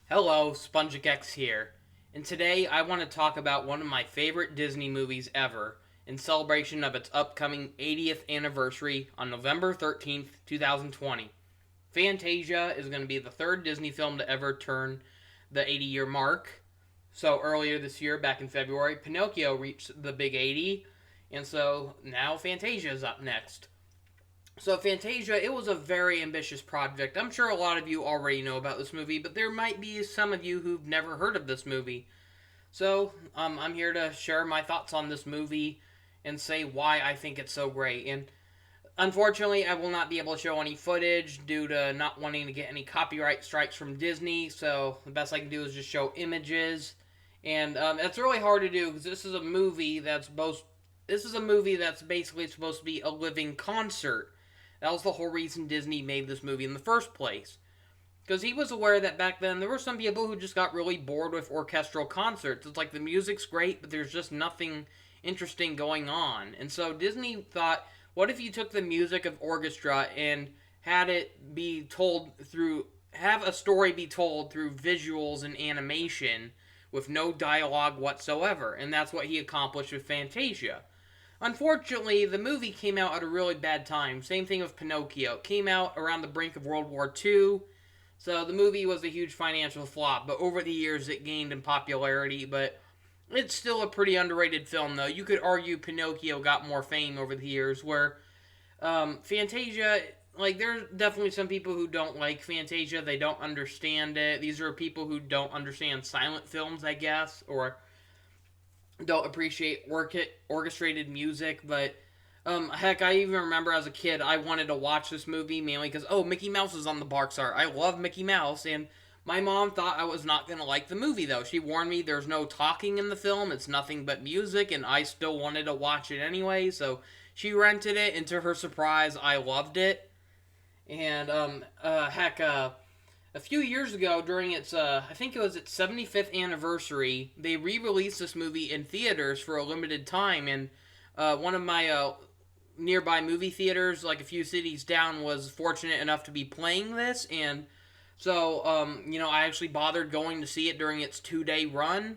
Hello, SpongicX here, and today I want to talk about one of my favorite Disney movies ever in celebration of its upcoming 80th anniversary on November 13th, 2020. Fantasia is going to be the third Disney film to ever turn the 80-year mark. So earlier this year, back in February, Pinocchio reached the big 80, and so now Fantasia is up next. So, Fantasia, it was a very ambitious project. I'm sure a lot of you already know about this movie, but there might be some of you who've never heard of this movie. So, I'm here to share my thoughts on this movie and say why I think it's so great. And unfortunately, I will not be able to show any footage due to not wanting to get any copyright strikes from Disney. So, the best I can do is just show images. And it's really hard to do because this is a movie that's both. This is a movie that's basically supposed to be a living concert. That was the whole reason Disney made this movie in the first place. Because he was aware that back then there were some people who just got really bored with orchestral concerts. It's like the music's great, but there's just nothing interesting going on. And so Disney thought, what if you took the music of orchestra and had it be told through, have a story be told through visuals and animation with no dialogue whatsoever? And that's what he accomplished with Fantasia. Unfortunately, the movie came out at a really bad time. Same thing with Pinocchio. It came out around the brink of World War II, so the movie was a huge financial flop. But over the years, it gained in popularity. But it's still a pretty underrated film, though. You could argue Pinocchio got more fame over the years, where Fantasia, like, there's definitely some people who don't like Fantasia. They don't understand it. These are people who don't understand silent films, I guess, or don't appreciate orchestrated music, but heck, I even remember as a kid I wanted to watch this movie mainly because Mickey Mouse is on the box art. I love Mickey Mouse, and my mom thought I was not gonna like the movie though. She warned me there's no talking in the film; it's nothing but music, and I still wanted to watch it anyway. So she rented it, and to her surprise, I loved it. And a few years ago, during its, I think it was its 75th anniversary, they re released this movie in theaters for a limited time. And one of my nearby movie theaters, like a few cities down, was fortunate enough to be playing this. And so, I actually bothered going to see it during its 2 day run.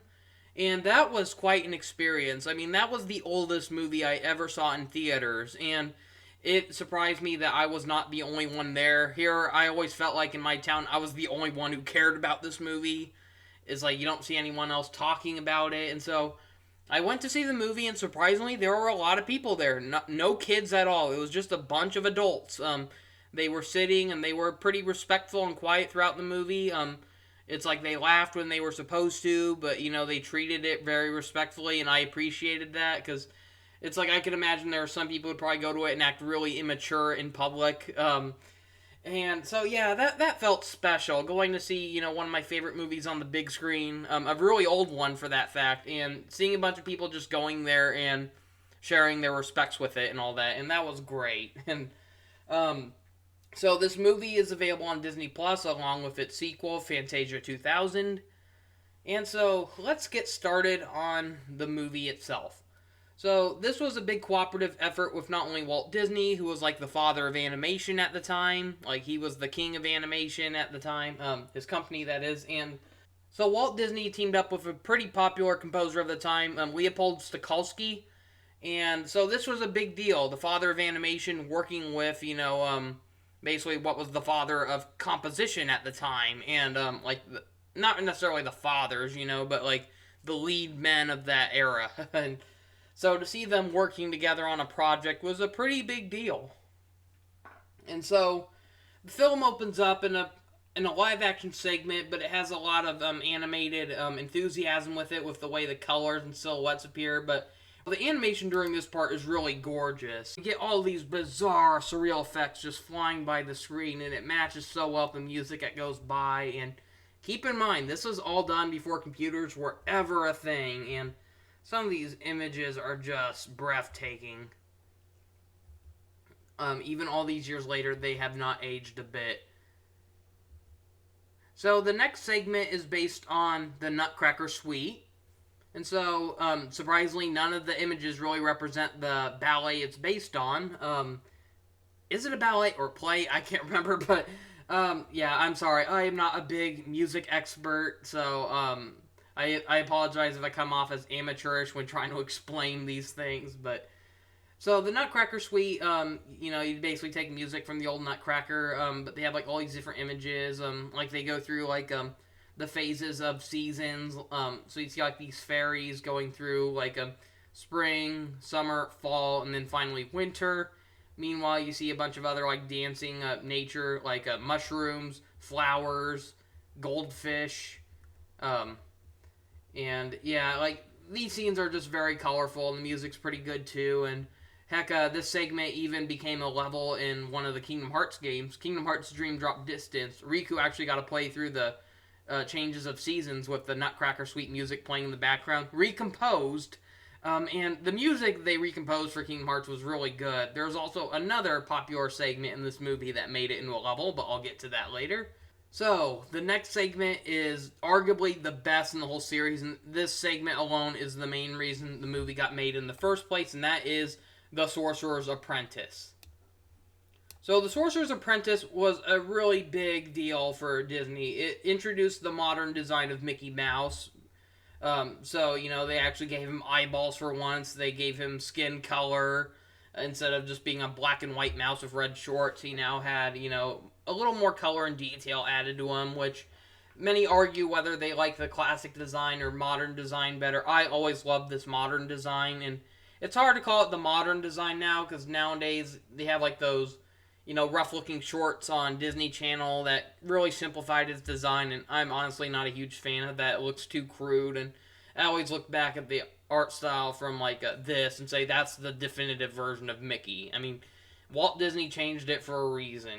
And that was quite an experience. I mean, that was the oldest movie I ever saw in theaters. And it surprised me that I was not the only one there. Here, I always felt like in my town, I was the only one who cared about this movie. It's like you don't see anyone else talking about it. And so I went to see the movie, and surprisingly, there were a lot of people there. No kids at all. It was just a bunch of adults. They were sitting, and they were pretty respectful and quiet throughout the movie. It's like they laughed when they were supposed to, but, they treated it very respectfully, and I appreciated that because it's like I can imagine there are some people who would probably go to it and act really immature in public. And so, yeah, that felt special. Going to see, one of my favorite movies on the big screen, a really old one for that fact, and seeing a bunch of people just going there and sharing their respects with it and all that, and that was great. And so this movie is available on Disney Plus along with its sequel, Fantasia 2000. And so let's get started on the movie itself. So this was a big cooperative effort with not only Walt Disney, who was like the father of animation at the time, like he was the king of animation at the time, his company that is, and so Walt Disney teamed up with a pretty popular composer of the time, Leopold Stokowski, and so this was a big deal. The father of animation working with, basically what was the father of composition at the time, and not necessarily the fathers, but like the lead men of that era, and so to see them working together on a project was a pretty big deal. And so the film opens up in a live action segment, but it has a lot of animated enthusiasm with it, with the way the colors and silhouettes appear. But the animation during this part is really gorgeous. You get all these bizarre, surreal effects just flying by the screen, and it matches so well with the music that goes by. And keep in mind, this was all done before computers were ever a thing, and some of these images are just breathtaking. Even all these years later, they have not aged a bit. So the next segment is based on the Nutcracker Suite. And so, surprisingly, none of the images really represent the ballet it's based on. Is it a ballet or play? I can't remember, but Yeah, I'm sorry. I am not a big music expert, so I apologize if I come off as amateurish when trying to explain these things. But so the Nutcracker Suite, you basically take music from the old Nutcracker, but they have like all these different images. Like they go through like the phases of seasons. So you see like these fairies going through like spring, summer, fall, and then finally winter. Meanwhile, you see a bunch of other like dancing nature, like mushrooms, flowers, goldfish, um, and yeah, like these scenes are just very colorful, and the music's pretty good too. And heck, this segment even became a level in one of the Kingdom Hearts games, Kingdom Hearts Dream Drop Distance. Riku actually got to play through the changes of seasons with the Nutcracker Suite music playing in the background, recomposed. And the music they recomposed for Kingdom Hearts was really good. There's also another popular segment in this movie that made it into a level, but I'll get to that later. So, the next segment is arguably the best in the whole series, and this segment alone is the main reason the movie got made in the first place, and that is The Sorcerer's Apprentice. So, The Sorcerer's Apprentice was a really big deal for Disney. It introduced the modern design of Mickey Mouse. They actually gave him eyeballs for once. They gave him skin color. Instead of just being a black and white mouse with red shorts, he now had, a little more color and detail added to him, which many argue whether they like the classic design or modern design better. I always loved this modern design, and it's hard to call it the modern design now, because nowadays they have like those, rough looking shorts on Disney Channel that really simplified its design, and I'm honestly not a huge fan of that. It looks too crude, and I always look back at the art style from like this and say that's the definitive version of Mickey. I mean, Walt Disney changed it for a reason,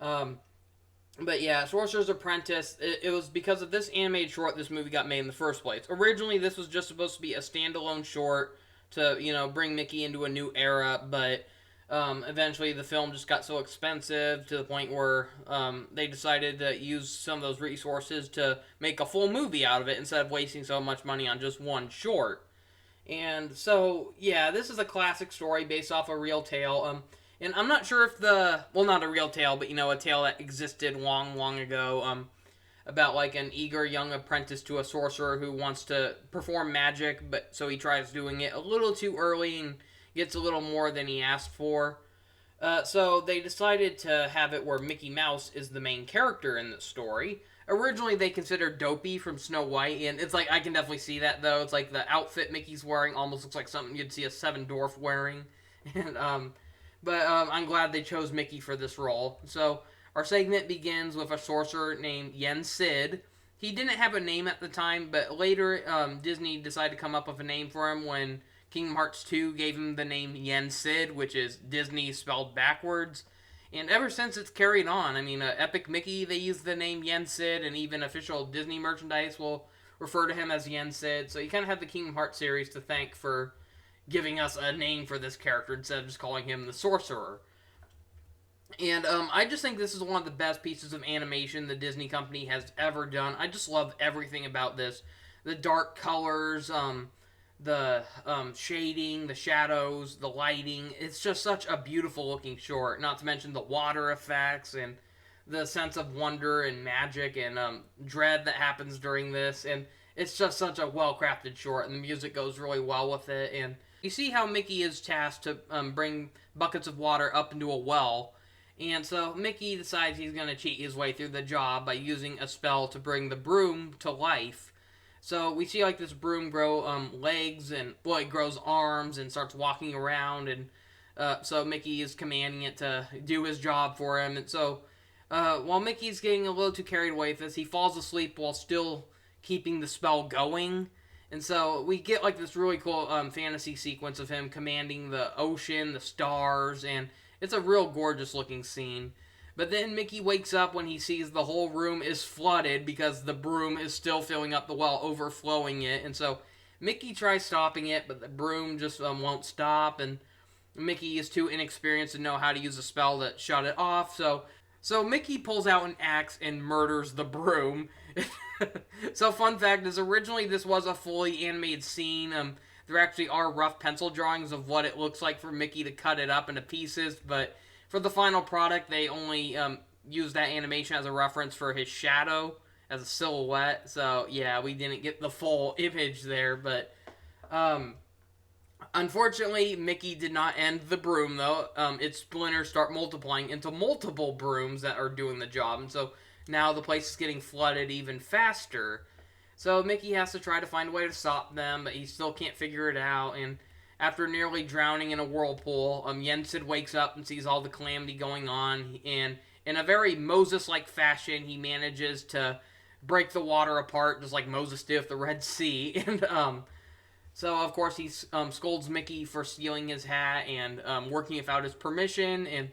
um, but yeah, Sorcerer's Apprentice, it was because of this animated short this movie got made in the first place. Originally, this was just supposed to be a standalone short to, bring Mickey into a new era, but eventually the film just got so expensive to the point where they decided to use some of those resources to make a full movie out of it instead of wasting so much money on just one short. And so, yeah, this is a classic story based off a real tale. And I'm not sure if not a real tale, but a tale that existed long, long ago. About like an eager young apprentice to a sorcerer who wants to perform magic, but so he tries doing it a little too early and gets a little more than he asked for. So they decided to have it where Mickey Mouse is the main character in the story. Originally, they considered Dopey from Snow White, and it's like, I can definitely see that, though. It's like the outfit Mickey's wearing almost looks like something you'd see a Seven Dwarf wearing. And, I'm glad they chose Mickey for this role. So, our segment begins with a sorcerer named Yen Sid. He didn't have a name at the time, but later, Disney decided to come up with a name for him when Kingdom Hearts 2 gave him the name Yen Sid, which is Disney spelled backwards. And ever since, it's carried on. I mean, Epic Mickey, they use the name Yen Sid, and even official Disney merchandise will refer to him as Yen Sid. So you kind of have the Kingdom Hearts series to thank for giving us a name for this character instead of just calling him the Sorcerer. And I just think this is one of the best pieces of animation the Disney company has ever done. I just love everything about this. The dark colors, the shading, the shadows, the lighting. It's just such a beautiful looking short. Not to mention the water effects and the sense of wonder and magic and dread that happens during this. And it's just such a well crafted short, and the music goes really well with it. And you see how Mickey is tasked to bring buckets of water up into a well. And so Mickey decides he's going to cheat his way through the job by using a spell to bring the broom to life. So we see like this broom grow legs, and it grows arms and starts walking around, and so Mickey is commanding it to do his job for him. And so while Mickey's getting a little too carried away with this, he falls asleep while still keeping the spell going. And so we get like this really cool fantasy sequence of him commanding the ocean, the stars, and it's a real gorgeous looking scene. But then Mickey wakes up when he sees the whole room is flooded because the broom is still filling up the well, overflowing it. And so Mickey tries stopping it, but the broom just won't stop. And Mickey is too inexperienced to know how to use a spell to shut it off. So Mickey pulls out an axe and murders the broom. So fun fact is originally this was a fully animated scene. There actually are rough pencil drawings of what it looks like for Mickey to cut it up into pieces, but for for the final product, they only used that animation as a reference for his shadow as a silhouette. So yeah, we didn't get the full image there, but um, unfortunately, Mickey did not end the broom though. Its splinters start multiplying into multiple brooms that are doing the job, and so now the place is getting flooded even faster. So Mickey has to try to find a way to stop them, but he still can't figure it out. And after nearly drowning in a whirlpool, Yensid wakes up and sees all the calamity going on. And in a very Moses-like fashion, he manages to break the water apart, just like Moses did with the Red Sea. And so, of course, he scolds Mickey for stealing his hat and working without his permission. And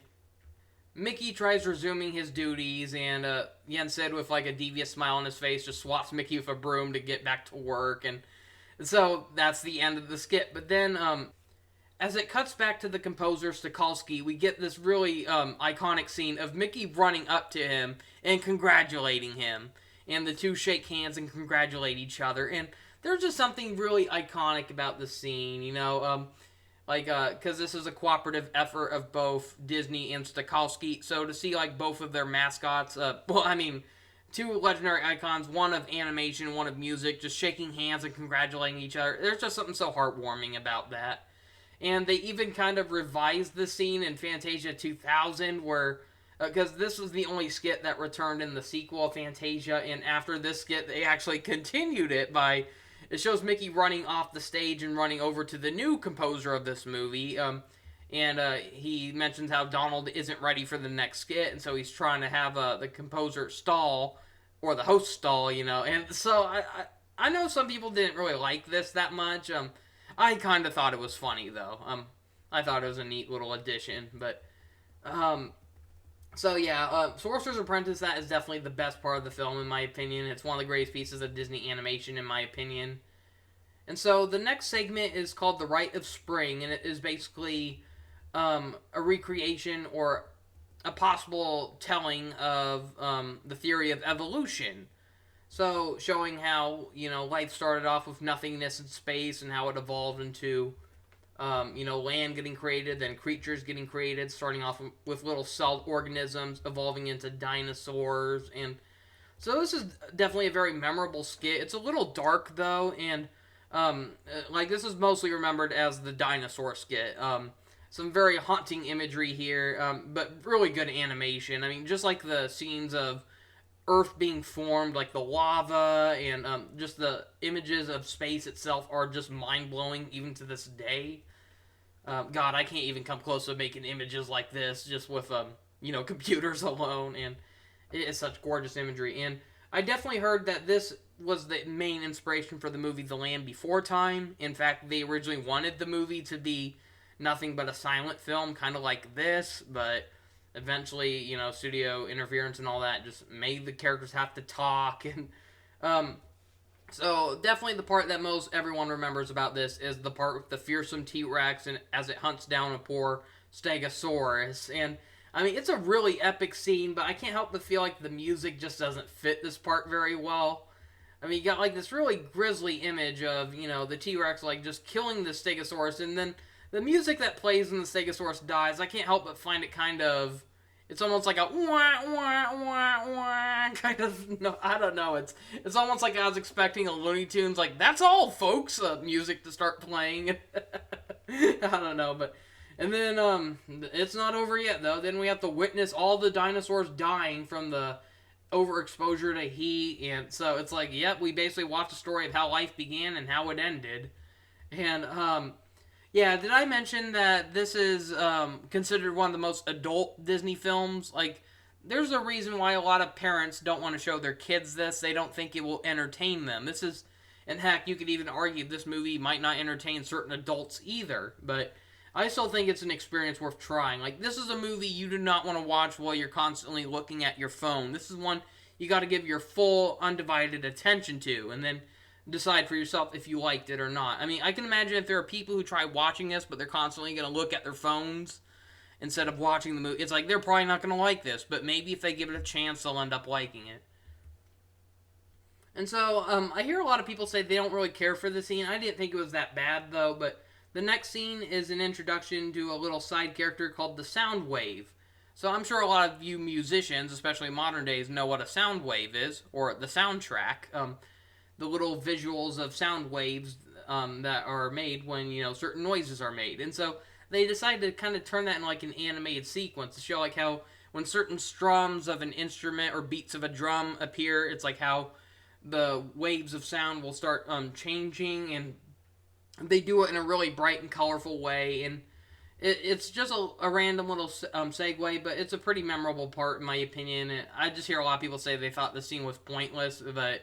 Mickey tries resuming his duties, and Yensid, with like a devious smile on his face, just swats Mickey with a broom to get back to work. And so that's the end of the skit. But then, as it cuts back to the composer Stokowski, we get this really iconic scene of Mickey running up to him and congratulating him. And the two shake hands and congratulate each other. And there's just something really iconic about this scene, you know, because this is a cooperative effort of both Disney and Stokowski. So to see like both of their mascots, two legendary icons, one of animation, one of music, just shaking hands and congratulating each other. There's just something so heartwarming about that. And they even kind of revised the scene in Fantasia 2000 where, because this was the only skit that returned in the sequel of Fantasia, and after this skit, they actually continued it by, it shows Mickey running off the stage and running over to the new composer of this movie, and he mentions how Donald isn't ready for the next skit, and so he's trying to have the composer stall, or the host stall, you know, and so I know some people didn't really like this that much. I kind of thought it was funny, though. I thought it was a neat little addition, but, so yeah, Sorcerer's Apprentice, that is definitely the best part of the film, in my opinion. It's one of the greatest pieces of Disney animation, in my opinion. And so the next segment is called the Rite of Spring, and it is basically a recreation or a possible telling of the theory of evolution. So showing how, you know, life started off with nothingness in space and how it evolved into, land getting created, then creatures getting created, starting off with little celled organisms, evolving into dinosaurs. And so this is definitely a very memorable skit. It's a little dark, though, and this is mostly remembered as the dinosaur skit. Some very haunting imagery here, but really good animation. I mean, just like the scenes of Earth being formed, like the lava, and just the images of space itself are just mind-blowing even to this day. God, I can't even come close to making images like this just with, computers alone, and it is such gorgeous imagery. And I definitely heard that this was the main inspiration for the movie The Land Before Time. In fact, they originally wanted the movie to be nothing but a silent film, kind of like this, but eventually, studio interference and all that just made the characters have to talk. And so definitely the part that most everyone remembers about this is the part with the fearsome T-Rex and as it hunts down a poor Stegosaurus. And I mean, it's a really epic scene, but I can't help but feel like the music just doesn't fit this part very well. I mean, you got like this really grisly image of, the T-Rex like just killing the Stegosaurus, and then the music that plays when the Stegosaurus dies, I can't help but find it kind of, it's almost like a wah, wah, wah, wah, kind of, no, I don't know, it's almost like I was expecting a Looney Tunes, like, that's all, folks, music to start playing. I don't know, but, and then, it's not over yet, though. Then we have to witness all the dinosaurs dying from the overexposure to heat, and so it's like, yep, we basically watched the story of how life began and how it ended. And, yeah, did I mention that this is considered one of the most adult Disney films? Like, there's a reason why a lot of parents don't want to show their kids this. They don't think it will entertain them. This is, and heck, you could even argue this movie might not entertain certain adults either. But I still think it's an experience worth trying. Like, this is a movie you do not want to watch while you're constantly looking at your phone. This is one you got to give your full, undivided attention to, and then decide for yourself if you liked it or not. I mean, I can imagine if there are people who try watching this, but they're constantly going to look at their phones instead of watching the movie. It's like, they're probably not going to like this, but maybe if they give it a chance, they'll end up liking it. And so, I hear a lot of people say they don't really care for the scene. I didn't think it was that bad, though, but the next scene is an introduction to a little side character called the Sound Wave. So I'm sure a lot of you musicians, especially modern days, know what a sound wave is, or the soundtrack. The little visuals of sound waves that are made when certain noises are made, and so they decided to kind of turn that in like an animated sequence to show like how when certain strums of an instrument or beats of a drum appear, it's like how the waves of sound will start changing, and they do it in a really bright and colorful way, and it's just a random little segue, but it's a pretty memorable part in my opinion. I just hear a lot of people say they thought the scene was pointless, but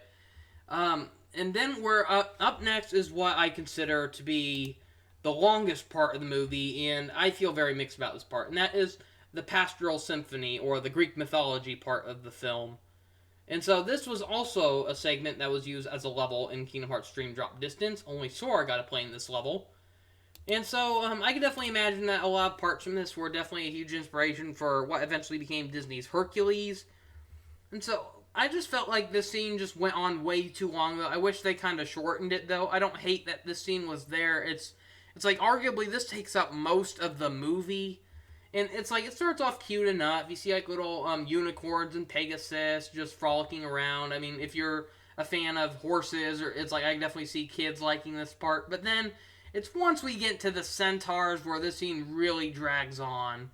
and then we're up next is what I consider to be the longest part of the movie, and I feel very mixed about this part, and that is the Pastoral Symphony, or the Greek mythology part of the film. And so this was also a segment that was used as a level in Kingdom Hearts Dream Drop Distance. Only Sora got to play in this level. And so I can definitely imagine that a lot of parts from this were definitely a huge inspiration for what eventually became Disney's Hercules. And so I just felt like this scene just went on way too long, though. I wish they kind of shortened it, though. I don't hate that this scene was there. It's like arguably this takes up most of the movie. And it's like, it starts off cute enough. You see like little unicorns and Pegasus just frolicking around. I mean, if you're a fan of horses, or it's like, I can definitely see kids liking this part. But then it's once we get to the centaurs where this scene really drags on.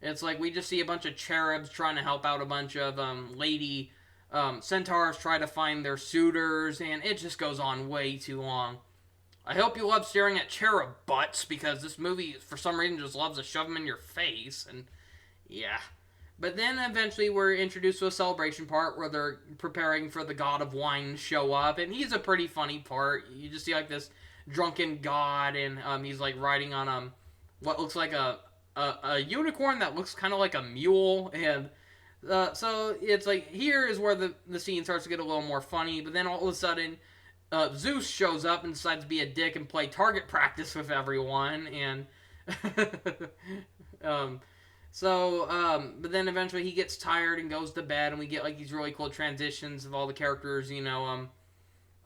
It's like we just see a bunch of cherubs trying to help out a bunch of lady centaurs try to find their suitors, and it just goes on way too long. I hope you love staring at cherub butts, because this movie, for some reason, just loves to shove them in your face, and yeah. But then eventually we're introduced to a celebration part where they're preparing for the god of wine to show up, and he's a pretty funny part. You just see like this drunken god, and he's like riding on what looks like a unicorn that looks kind of like a mule, and so it's like here is where the scene starts to get a little more funny. But then all of a sudden Zeus shows up and decides to be a dick and play target practice with everyone, and but then eventually he gets tired and goes to bed, and we get like these really cool transitions of all the characters,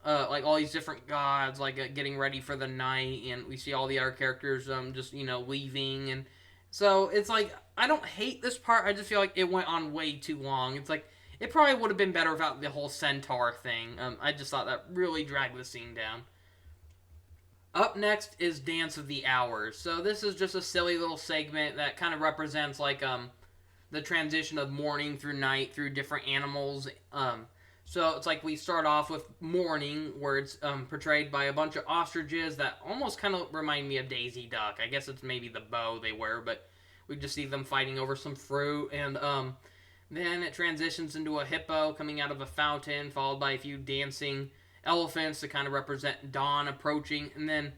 like all these different gods, like getting ready for the night, and we see all the other characters just leaving, and so it's like I don't hate this part. I just feel like it went on way too long. It's like it probably would have been better without the whole centaur thing. I just thought that really dragged the scene down. Up next is Dance of the Hours. So this is just a silly little segment that kind of represents like the transition of morning through night through different animals. So it's like we start off with morning, where it's portrayed by a bunch of ostriches that almost kind of remind me of Daisy Duck. I guess it's maybe the bow they wear, but we just see them fighting over some fruit, and then it transitions into a hippo coming out of a fountain, followed by a few dancing elephants to kind of represent dawn approaching. And then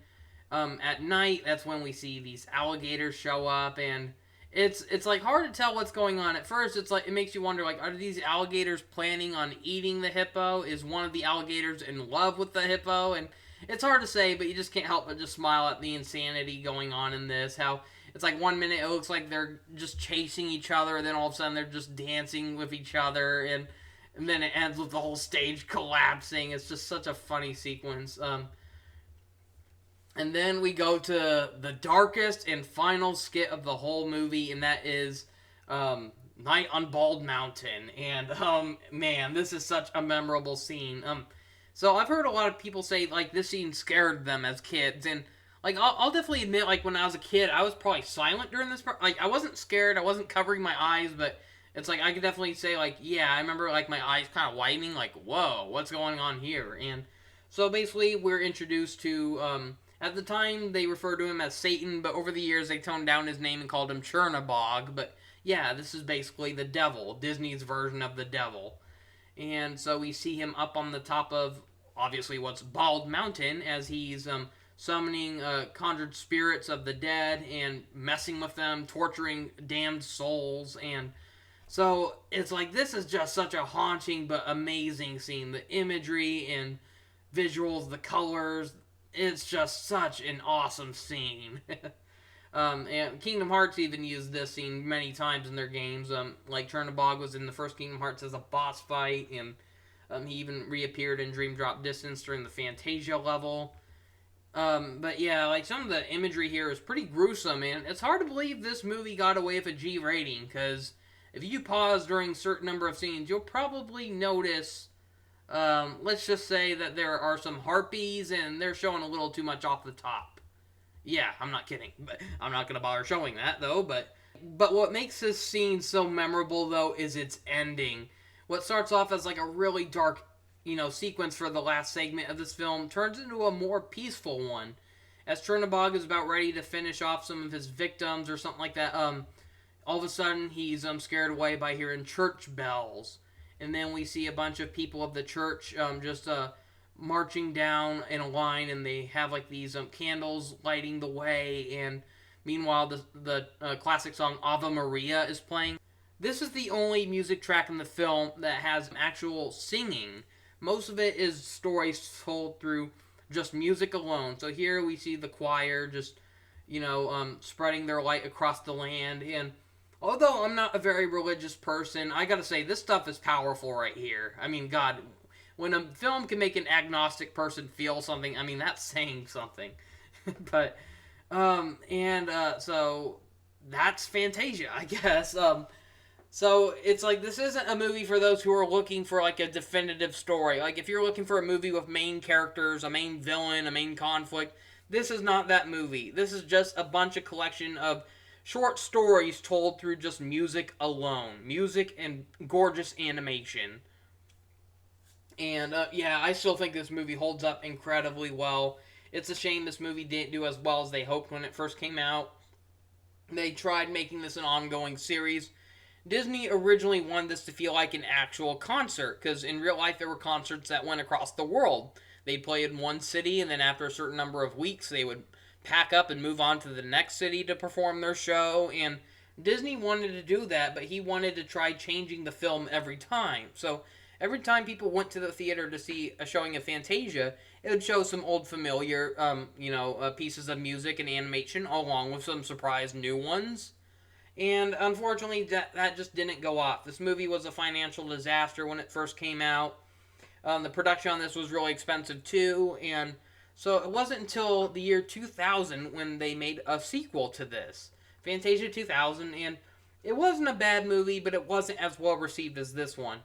at night, that's when we see these alligators show up, and it's like hard to tell what's going on. At first, it's like it makes you wonder, like, are these alligators planning on eating the hippo? Is one of the alligators in love with the hippo? And it's hard to say, but you just can't help but just smile at the insanity going on in this. How it's like 1 minute it looks like they're just chasing each other, and then all of a sudden they're just dancing with each other, and then it ends with the whole stage collapsing. It's just such a funny sequence. And then we go to the darkest and final skit of the whole movie, and that is Night on Bald Mountain. And man, this is such a memorable scene. So I've heard a lot of people say like this scene scared them as kids, and like I'll definitely admit, like when I was a kid, I was probably silent during this part. Like I wasn't scared, I wasn't covering my eyes, but it's like I could definitely say like, yeah, I remember like my eyes kind of widening, like whoa, what's going on here? And so basically we're introduced to at the time they referred to him as Satan, but over the years they toned down his name and called him Chernabog. But yeah, this is basically the devil, Disney's version of the devil. And so we see him up on the top of obviously what's Bald Mountain, as he's summoning conjured spirits of the dead and messing with them, torturing damned souls. And so it's like this is just such a haunting but amazing scene. The imagery and visuals, the colors, it's just such an awesome scene. And Kingdom Hearts even used this scene many times in their games. Like Chernabog was in the first Kingdom Hearts as a boss fight, and he even reappeared in Dream Drop Distance during the Fantasia level. But yeah, like some of the imagery here is pretty gruesome, and it's hard to believe this movie got away with a G rating, because if you pause during a certain number of scenes, you'll probably notice, let's just say that there are some harpies and they're showing a little too much off the top. Yeah, I'm not kidding, but I'm not gonna bother showing that though. But what makes this scene so memorable though is its ending. What starts off as like a really dark, sequence for the last segment of this film turns into a more peaceful one. As Chernobog is about ready to finish off some of his victims or something like that, all of a sudden he's scared away by hearing church bells, and then we see a bunch of people of the church just marching down in a line, and they have like these candles lighting the way, and meanwhile the classic song Ave Maria is playing. This is the only music track in the film that has actual singing. Most of it is stories told through just music alone. So here we see the choir just, spreading their light across the land. And although I'm not a very religious person, I gotta say, this stuff is powerful right here. I mean, God, when a film can make an agnostic person feel something, I mean, that's saying something. but, so that's Fantasia, I guess. So it's like, this isn't a movie for those who are looking for like a definitive story. Like if you're looking for a movie with main characters, a main villain, a main conflict, this is not that movie. This is just a bunch of collection of short stories told through just music alone. Music and gorgeous animation. And yeah, I still think this movie holds up incredibly well. It's a shame this movie didn't do as well as they hoped when it first came out. They tried making this an ongoing series. Disney originally wanted this to feel like an actual concert, because in real life there were concerts that went across the world. They'd play in one city, and then after a certain number of weeks, they would pack up and move on to the next city to perform their show. And Disney wanted to do that, but he wanted to try changing the film every time. So every time people went to the theater to see a showing of Fantasia, it would show some old familiar, pieces of music and animation, along with some surprise new ones. And unfortunately, that just didn't go off. This movie was a financial disaster when it first came out. The production on this was really expensive too, and so it wasn't until the year 2000 when they made a sequel to this, Fantasia 2000, and it wasn't a bad movie, but it wasn't as well received as this one.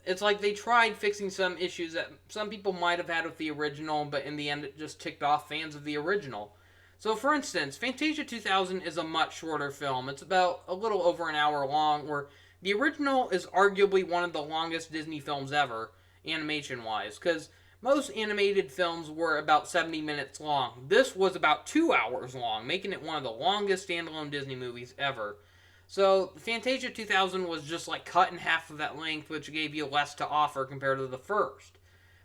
It's like they tried fixing some issues that some people might have had with the original, but in the end it just ticked off fans of the original. So, for instance, Fantasia 2000 is a much shorter film. It's about a little over an hour long, where the original is arguably one of the longest Disney films ever, animation-wise, because most animated films were about 70 minutes long. This was about 2 hours long, making it one of the longest standalone Disney movies ever. So, Fantasia 2000 was just like cut in half of that length, which gave you less to offer compared to the first.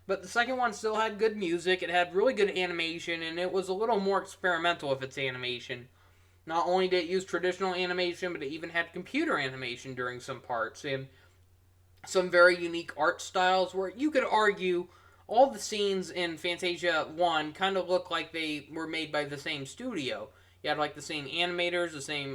But the second one still had good music, it had really good animation, and it was a little more experimental with its animation. Not only did it use traditional animation, but it even had computer animation during some parts, and some very unique art styles where you could argue all the scenes in Fantasia 1 kind of look like they were made by the same studio. You had like the same animators, the same,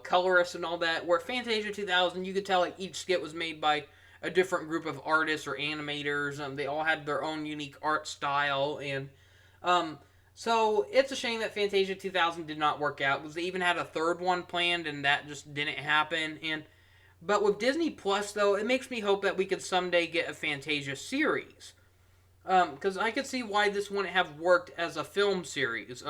colorists and all that, where Fantasia 2000, you could tell like each skit was made by a different group of artists or animators. They all had their own unique art style, and so it's a shame that Fantasia 2000 did not work out, because they even had a third one planned, and that just didn't happen. But with Disney Plus, though, it makes me hope that we could someday get a Fantasia series, because I could see why this wouldn't have worked as a film series.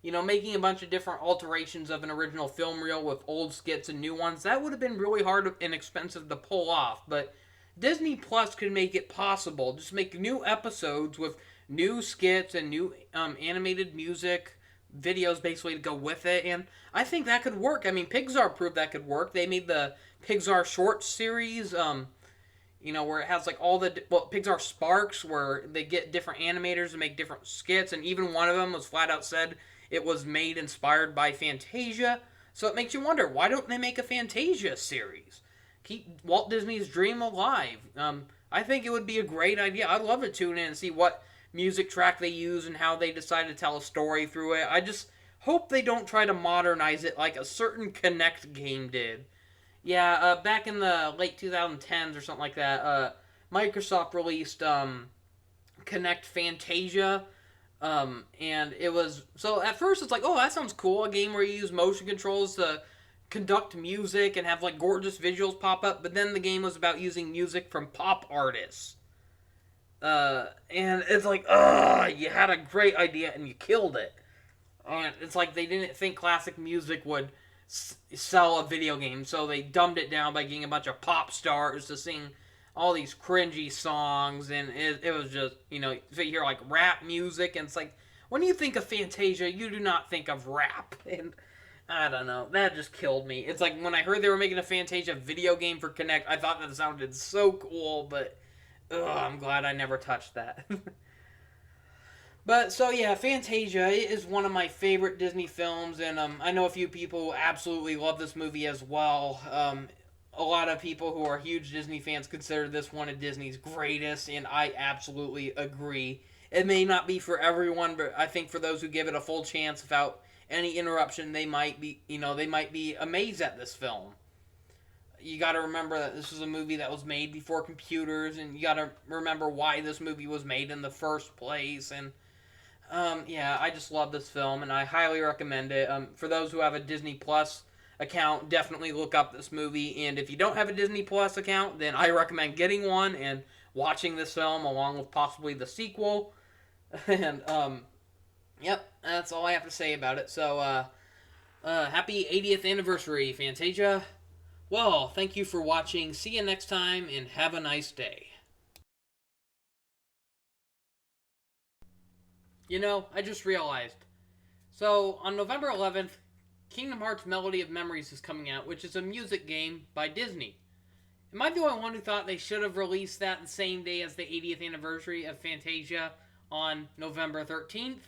Making a bunch of different alterations of an original film reel with old skits and new ones, that would have been really hard and expensive to pull off. But Disney Plus could make it possible. Just make new episodes with new skits and new animated music videos basically to go with it. And I think that could work. I mean, Pixar proved that could work. They made the Pixar Short series, where it has like all the Pixar Sparks, where they get different animators to make different skits, and even one of them was flat out said it was made inspired by Fantasia. So it makes you wonder, why don't they make a Fantasia series? Keep Walt Disney's dream alive. I think it would be a great idea. I'd love to tune in and see what music track they use and how they decide to tell a story through it. I just hope they don't try to modernize it like a certain Connect game did. Yeah, back in the late 2010s or something like that, Microsoft released Connect Fantasia, And it was so at first it's like, oh, that sounds cool. A game where you use motion controls to conduct music and have like gorgeous visuals pop up. But then the game was about using music from pop artists. And it's like, you had a great idea and you killed it. And it's like they didn't think classic music would sell a video game, so they dumbed it down by getting a bunch of pop stars to sing all these cringy songs, and it was just, you hear like rap music, and it's like, when you think of Fantasia, you do not think of rap, and I don't know, that just killed me. It's like when I heard they were making a Fantasia video game for Kinect, I thought that sounded so cool, but I'm glad I never touched that. But so yeah, Fantasia is one of my favorite Disney films, and I know a few people who absolutely love this movie as well. A lot of people who are huge Disney fans consider this one of Disney's greatest, and I absolutely agree. It may not be for everyone, but I think for those who give it a full chance without any interruption, they might be amazed at this film. You got to remember that this is a movie that was made before computers, and you got to remember why this movie was made in the first place, and yeah, I just love this film, and I highly recommend it. For those who have a Disney Plus account, definitely look up this movie. And if you don't have a Disney Plus account, then I recommend getting one and watching this film along with possibly the sequel. And yep, that's all I have to say about it. So, happy 80th anniversary, Fantasia. Well, thank you for watching. See you next time, and have a nice day. I just realized. So, on November 11th, Kingdom Hearts Melody of Memories is coming out, which is a music game by Disney. Am I the only one who thought they should have released that the same day as the 80th anniversary of Fantasia on November 13th?